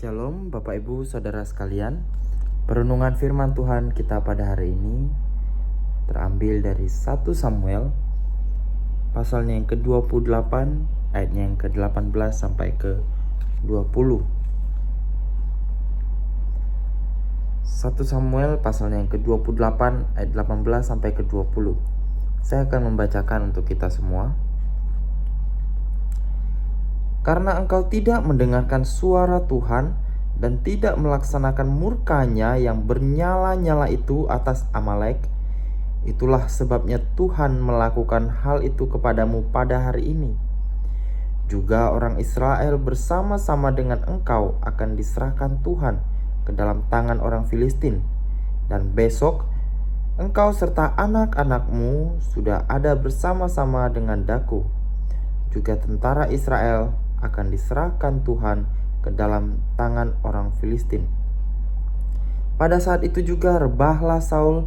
Shalom Bapak Ibu Saudara sekalian. Perenungan firman Tuhan kita pada hari ini terambil dari 1 Samuel pasalnya yang ke-28 ayatnya yang ke-18 sampai ke-20. 1 Samuel pasalnya yang ke-28 ayat 18 sampai ke-20. Saya akan membacakan untuk kita semua. Karena engkau tidak mendengarkan suara Tuhan dan tidak melaksanakan murkanya yang bernyala-nyala itu atas Amalek, itulah sebabnya Tuhan melakukan hal itu kepadamu pada hari ini. Juga orang Israel bersama-sama dengan engkau akan diserahkan Tuhan ke dalam tangan orang Filistin. Dan besok engkau serta anak-anakmu sudah ada bersama-sama dengan daku. Juga tentara Israel akan diserahkan Tuhan ke dalam tangan orang Filistin. Pada saat itu juga rebahlah Saul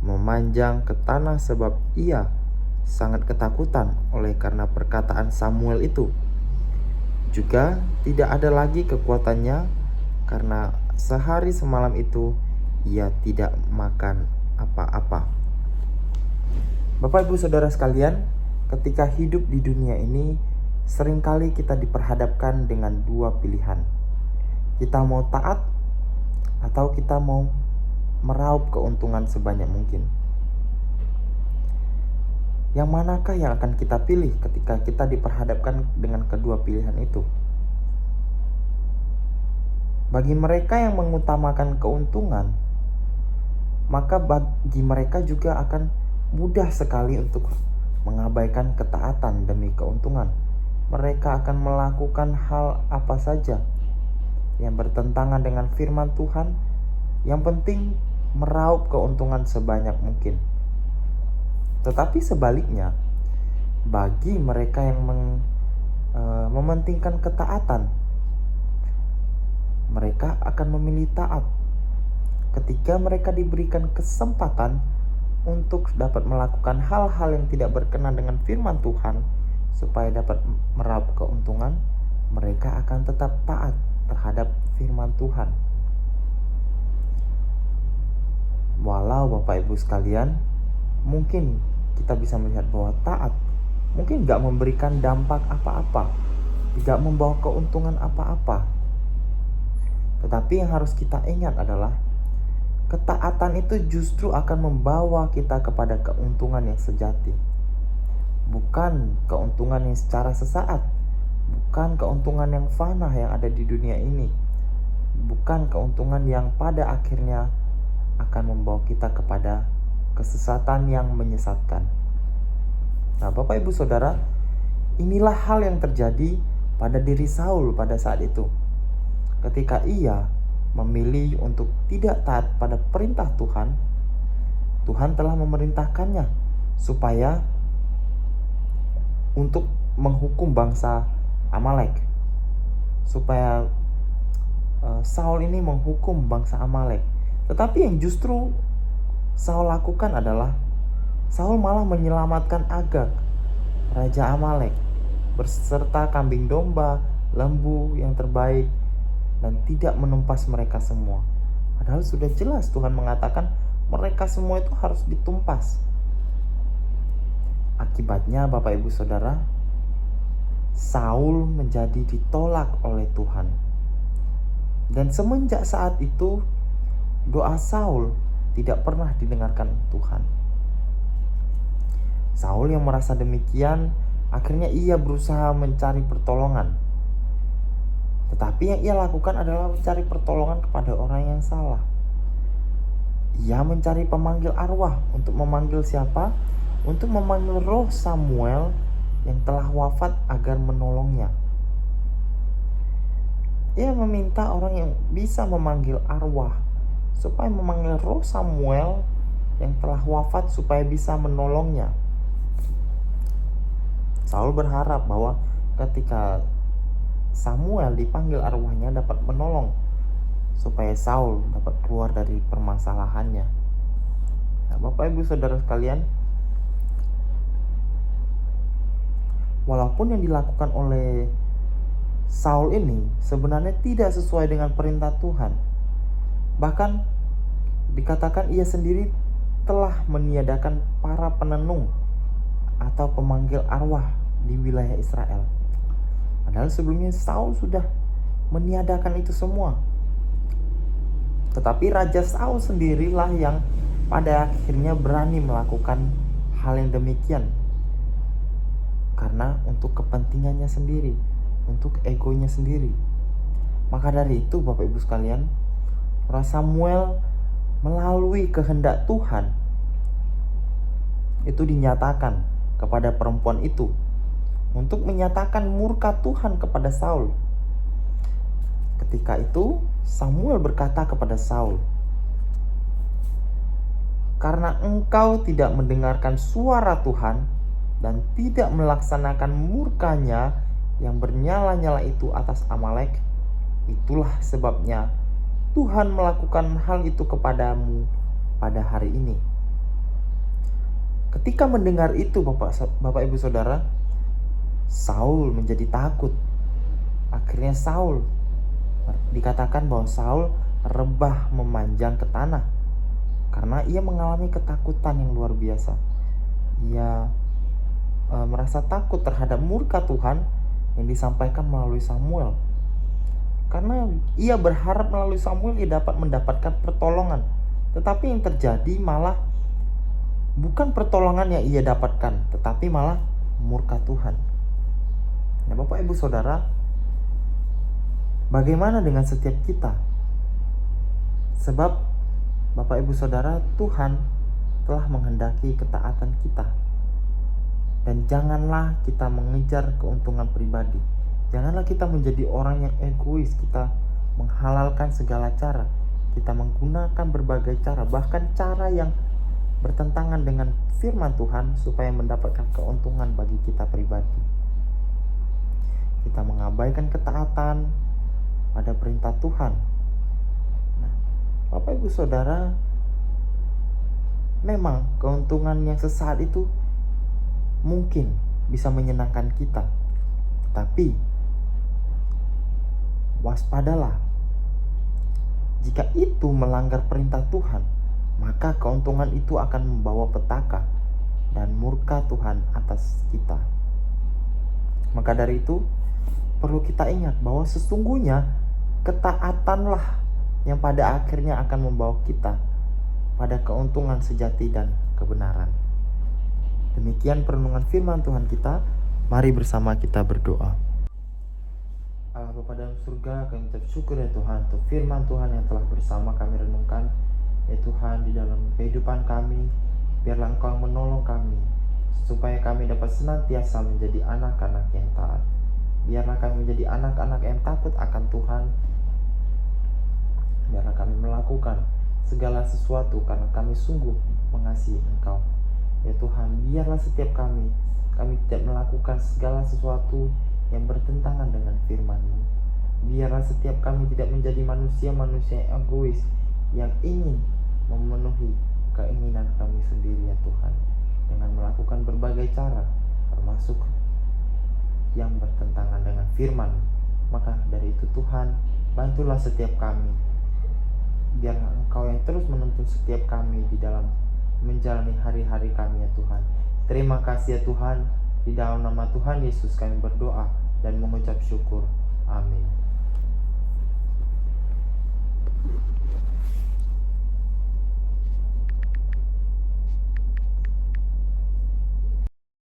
memanjang ke tanah sebab ia sangat ketakutan oleh karena perkataan Samuel itu. Juga tidak ada lagi kekuatannya karena sehari semalam itu ia tidak makan apa-apa. Bapak Ibu Saudara sekalian, ketika hidup di dunia ini seringkali kita diperhadapkan dengan dua pilihan. Kita mau taat atau kita mau meraup keuntungan sebanyak mungkin. Yang manakah yang akan kita pilih ketika kita diperhadapkan dengan kedua pilihan itu? Bagi mereka yang mengutamakan keuntungan, maka bagi mereka juga akan mudah sekali untuk mengabaikan ketaatan demi keuntungan. Mereka akan melakukan hal apa saja yang bertentangan dengan firman Tuhan. Yang penting meraup keuntungan sebanyak mungkin. Tetapi sebaliknya, bagi mereka yang mementingkan ketaatan, mereka akan memilih taat ketika mereka diberikan kesempatan untuk dapat melakukan hal-hal yang tidak berkenan dengan firman Tuhan. Supaya dapat meraup keuntungan, mereka akan tetap taat terhadap firman Tuhan. Walau Bapak Ibu sekalian, mungkin kita bisa melihat bahwa taat mungkin gak memberikan dampak apa-apa, tidak membawa keuntungan apa-apa. Tetapi yang harus kita ingat adalah ketaatan itu justru akan membawa kita kepada keuntungan yang sejati. Bukan keuntungan yang secara sesaat, bukan keuntungan yang fana yang ada di dunia ini, bukan keuntungan yang pada akhirnya akan membawa kita kepada kesesatan yang menyesatkan. Nah, Bapak Ibu Saudara, inilah hal yang terjadi pada diri Saul pada saat itu. Ketika ia memilih untuk tidak taat pada perintah Tuhan, Tuhan telah memerintahkannya supaya untuk menghukum bangsa Amalek, supaya Saul ini menghukum bangsa Amalek. Tetapi yang justru Saul lakukan adalah Saul malah menyelamatkan Agag, raja Amalek, berserta kambing domba, lembu yang terbaik, dan tidak menumpas mereka semua. Padahal sudah jelas Tuhan mengatakan mereka semua itu harus ditumpas. Akibatnya Bapak Ibu Saudara, Saul menjadi ditolak oleh Tuhan. Dan semenjak saat itu, doa Saul tidak pernah didengarkan Tuhan. Saul yang merasa demikian, akhirnya ia berusaha mencari pertolongan. Tetapi yang ia lakukan adalah mencari pertolongan kepada orang yang salah. Ia mencari pemanggil arwah. Untuk memanggil siapa? Untuk memanggil roh Samuel yang telah wafat agar menolongnya. Ia meminta orang yang bisa memanggil arwah supaya memanggil roh Samuel yang telah wafat supaya bisa menolongnya. Saul berharap bahwa ketika Samuel dipanggil arwahnya dapat menolong supaya Saul dapat keluar dari permasalahannya. Nah, Bapak Ibu Saudara sekalian, walaupun yang dilakukan oleh Saul ini sebenarnya tidak sesuai dengan perintah Tuhan. Bahkan dikatakan ia sendiri telah meniadakan para penenung atau pemanggil arwah di wilayah Israel. Padahal sebelumnya Saul sudah meniadakan itu semua. Tetapi Raja Saul sendirilah yang pada akhirnya berani melakukan hal yang demikian. Karena untuk kepentingannya sendiri, untuk egonya sendiri. Maka dari itu Bapak Ibu sekalian, Samuel melalui kehendak Tuhan itu dinyatakan kepada perempuan itu untuk menyatakan murka Tuhan kepada Saul. Ketika itu Samuel berkata kepada Saul, "Karena engkau tidak mendengarkan suara Tuhan dan tidak melaksanakan murkanya yang bernyala-nyala itu atas Amalek, itulah sebabnya Tuhan melakukan hal itu kepadamu pada hari ini." Ketika mendengar itu Bapak Ibu Saudara, Saul menjadi takut. Akhirnya dikatakan bahwa Saul rebah memanjang ke tanah karena ia mengalami ketakutan yang luar biasa. Ia merasa takut terhadap murka Tuhan yang disampaikan melalui Samuel. Karena ia berharap melalui Samuel ia dapat mendapatkan pertolongan. Tetapi yang terjadi malah bukan pertolongan yang ia dapatkan, tetapi malah murka Tuhan. Nah, Bapak Ibu Saudara, bagaimana dengan setiap kita? Sebab Bapak Ibu Saudara, Tuhan telah menghendaki ketaatan kita. Dan janganlah kita mengejar keuntungan pribadi. Janganlah kita menjadi orang yang egois. Kita menghalalkan segala cara. Kita menggunakan berbagai cara, bahkan cara yang bertentangan dengan firman Tuhan supaya mendapatkan keuntungan bagi kita pribadi. Kita mengabaikan ketaatan pada perintah Tuhan. Nah, Bapak Ibu Saudara, memang keuntungan yang sesaat itu mungkin bisa menyenangkan kita, tapi waspadalah. Jika itu melanggar perintah Tuhan, maka keuntungan itu akan membawa petaka dan murka Tuhan atas kita. Maka dari itu perlu kita ingat bahwa sesungguhnya ketaatanlah yang pada akhirnya akan membawa kita pada keuntungan sejati dan kebenaran. Demikian perenungan firman Tuhan kita. Mari bersama kita berdoa. Allah Bapa dalam surga, kami ucap syukur ya Tuhan untuk firman Tuhan yang telah bersama kami renungkan. Ya Tuhan, di dalam kehidupan kami, biarlah Engkau yang menolong kami, supaya kami dapat senantiasa menjadi anak-anak yang taat. Biarlah kami menjadi anak-anak yang takut akan Tuhan. Biarlah kami melakukan segala sesuatu karena kami sungguh mengasihi Engkau. Ya Tuhan, biarlah setiap kami tidak melakukan segala sesuatu yang bertentangan dengan firman-Mu. Biarlah setiap kami tidak menjadi manusia-manusia yang egois, yang ingin memenuhi keinginan kami sendiri ya Tuhan, dengan melakukan berbagai cara termasuk yang bertentangan dengan firman. Maka dari itu Tuhan, bantulah setiap kami, biarlah Engkau yang terus menuntun setiap kami di dalam menjalani hari-hari kami ya Tuhan. Terima kasih ya Tuhan, di dalam nama Tuhan Yesus kami berdoa dan mengucap syukur. Amin.